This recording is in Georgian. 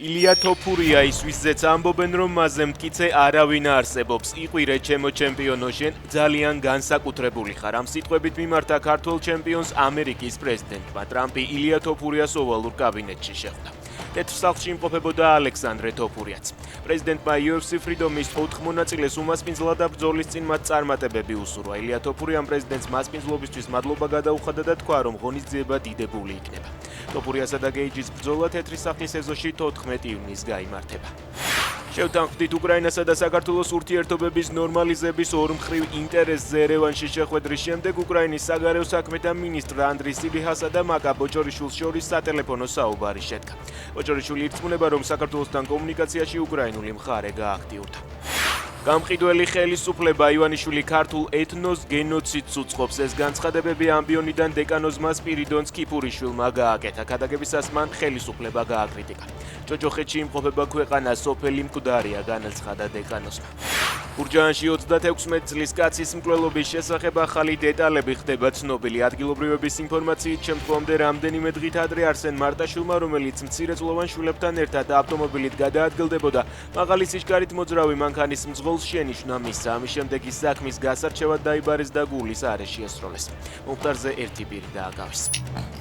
ილია თოფურია ის ვისზეც ამბობენ რომ მასზე მტკიცე არავინ არსებობს. იყვირე ჩემო ჩემპიონო შენ ძალიან განსაკუთრებული ხარ. ამ სიტყვებით მიმართა ქართულ ჩემპიონს ამერიკის პრეზიდენტმა ტრამპი ილია თოფურიას ოვალურ კაბინეტში შეხვდა. თეთრ სახლში იმყოფებოდა ალექსანდრე თოფურიაც. პრეზიდენტმა UFC Freedom-ის 4 მონაწილეს უმასპინძლა და ბრძოლის წინ მათ წარმატებები უსურვა. ილია თოფურიამ პრეზიდენტს მასპინძლობისთვის მადლობა გადაუხადა და თქვა რომ ღონისძიება დიდებული იქნება. თოფურიასა და გეიჯის ბრძოლა თეთრი სახლის ეზოში 14 ივნისს გაიმართება. შევთანხმდით უკრაინასა და საქართველოს ურთიერთობების ნორმალიზების ორმხრივ ინტერესზე ერევანში შეხვედრის შემდეგ უკრაინის საგარეო საქმეთა მინისტრ ანდრი სიბიჰასა და მაკა ბოჭორიშვილს შორის სატელეფონო საუბარი შედგა. ბოჭორიშვილი ირწმუნება, რომ საქართველოსთან კომუნიკაციაში უკრაინული მხარე გააქტიურდა. გამყიდველი ხელისუფლება ივანიშვილი ქართულ ეთნოს გენოციდს უწყობს. ეს განცხადებები ამბიონიდან დეკანოზმა სპირიდონ სკიფურიშვილმა გააკეთა. ქადაგებისას მან ხელისუფლება გააკრიტიკა. ჭოჭოხეთში იმყოფება ქვეყანა სოფელი მკვდარია, განაცხადა დეკანოზმა. გურჯაანში 36 წლის კაცის მკვლელობის შესახებ ახალი დეტალები ხდება ცნობილი. ადგილობრივების ინფორმაციით შემდგომდე რამდენიმე დღით ადრე არსენ მარტაშვილმა, რომელიც მცირეწლოვან შვილებთან ერთად ავტომობილით გადაადგილდებოდა, მაღალი სიჩქარით მოძრავი მანქანის მძღოლს შენიშვნა მისცა. ამის შემდეგ ის საქმის გასარჩევად დაიბარეს და გულის არეში ესროლეს. მომხდარზე ერთი პირი დააკავეს.